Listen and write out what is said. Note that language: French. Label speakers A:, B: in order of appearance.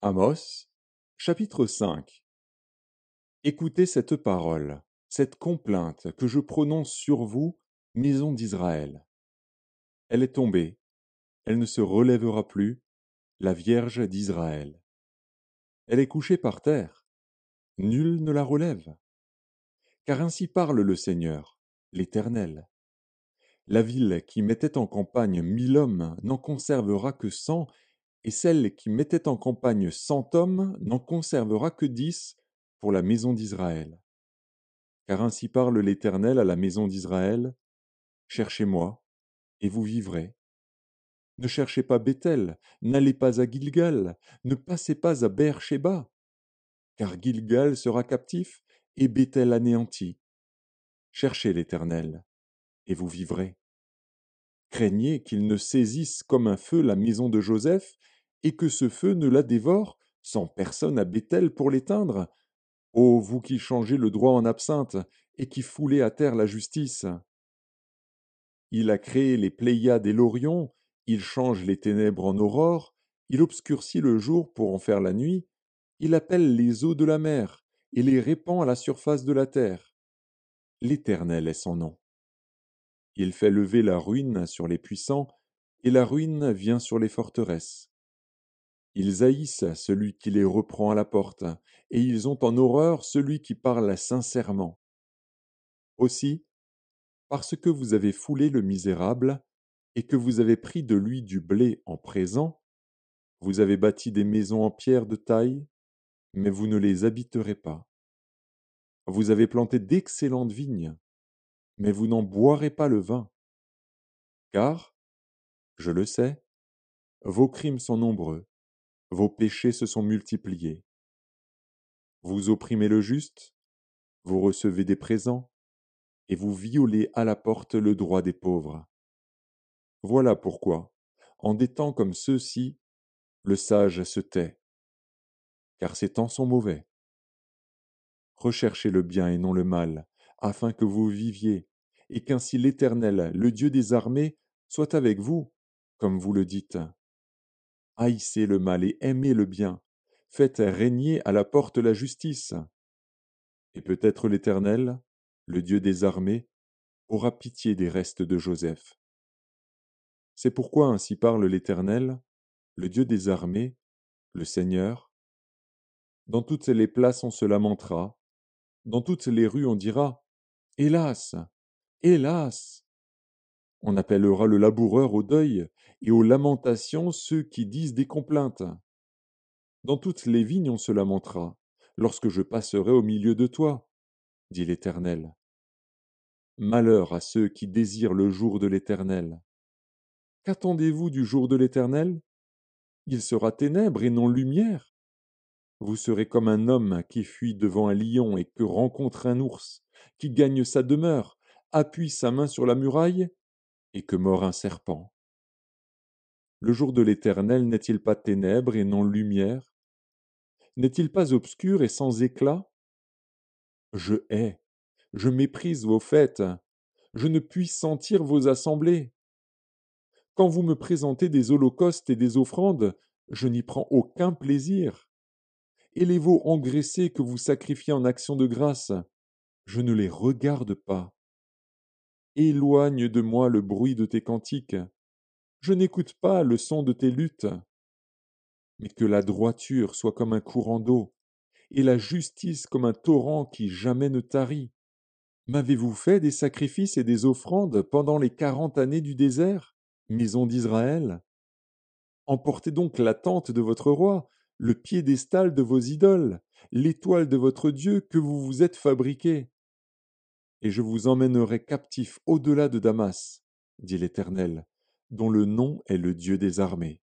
A: Amos, chapitre 5. Écoutez cette parole, cette complainte que je prononce sur vous, maison d'Israël. Elle est tombée, elle ne se relèvera plus, la Vierge d'Israël. Elle est couchée par terre, nul ne la relève. Car ainsi parle le Seigneur, l'Éternel. La ville qui mettait en campagne 1000 hommes n'en conservera que 100, et celle qui mettait en campagne 100 hommes n'en conservera que 10 pour la maison d'Israël. Car ainsi parle l'Éternel à la maison d'Israël, cherchez-moi, et vous vivrez. Ne cherchez pas Béthel, n'allez pas à Gilgal, ne passez pas à Beer-Shéba, car Gilgal sera captif et Béthel anéanti. Cherchez l'Éternel, et vous vivrez. Craignez qu'il ne saisisse comme un feu la maison de Joseph, et que ce feu ne la dévore, sans personne à Béthel pour l'éteindre. Ô vous qui changez le droit en absinthe, et qui foulez à terre la justice. Il a créé les Pléiades et l'Orion, il change les ténèbres en aurore, il obscurcit le jour pour en faire la nuit, il appelle les eaux de la mer et les répand à la surface de la terre. L'Éternel est son nom. Il fait lever la ruine sur les puissants, et la ruine vient sur les forteresses. Ils haïssent celui qui les reprend à la porte, et ils ont en horreur celui qui parle sincèrement. Aussi, parce que vous avez foulé le misérable, et que vous avez pris de lui du blé en présent, vous avez bâti des maisons en pierre de taille, mais vous ne les habiterez pas. Vous avez planté d'excellentes vignes, mais vous n'en boirez pas le vin. Car, je le sais, vos crimes sont nombreux, vos péchés se sont multipliés. Vous opprimez le juste, vous recevez des présents, et vous violez à la porte le droit des pauvres. Voilà pourquoi, en des temps comme ceux-ci, le sage se tait, car ces temps sont mauvais. Recherchez le bien et non le mal, afin que vous viviez, et qu'ainsi l'Éternel, le Dieu des armées, soit avec vous, comme vous le dites. Haïssez le mal et aimez le bien, faites régner à la porte la justice. Et peut-être l'Éternel, le Dieu des armées, aura pitié des restes de Joseph. C'est pourquoi ainsi parle l'Éternel, le Dieu des armées, le Seigneur. Dans toutes les places on se lamentera, dans toutes les rues on dira, Hélas, hélas. On appellera le laboureur au deuil, et aux lamentations ceux qui disent des complaintes. Dans toutes les vignes on se lamentera, lorsque je passerai au milieu de toi, dit l'Éternel. Malheur à ceux qui désirent le jour de l'Éternel. Qu'attendez-vous du jour de l'Éternel? Il sera ténèbres et non lumière. Vous serez comme un homme qui fuit devant un lion et que rencontre un ours, qui gagne sa demeure, appuie sa main sur la muraille et que mord un serpent. Le jour de l'Éternel n'est-il pas ténèbres et non lumière? N'est-il pas obscur et sans éclat? Je hais, je méprise vos fêtes, je ne puis sentir vos assemblées. Quand vous me présentez des holocaustes et des offrandes, je n'y prends aucun plaisir. Et les veaux engraissés que vous sacrifiez en action de grâce, je ne les regarde pas. Éloigne de moi le bruit de tes cantiques. Je n'écoute pas le son de tes luttes. Mais que la droiture soit comme un courant d'eau, et la justice comme un torrent qui jamais ne tarit. M'avez-vous fait des sacrifices et des offrandes pendant les 40 années du désert, maison d'Israël? Emportez donc la tente de votre roi, le piédestal de vos idoles, l'étoile de votre Dieu que vous vous êtes fabriqué. Et je vous emmènerai captif au-delà de Damas, dit l'Éternel, dont le nom est le Dieu des armées.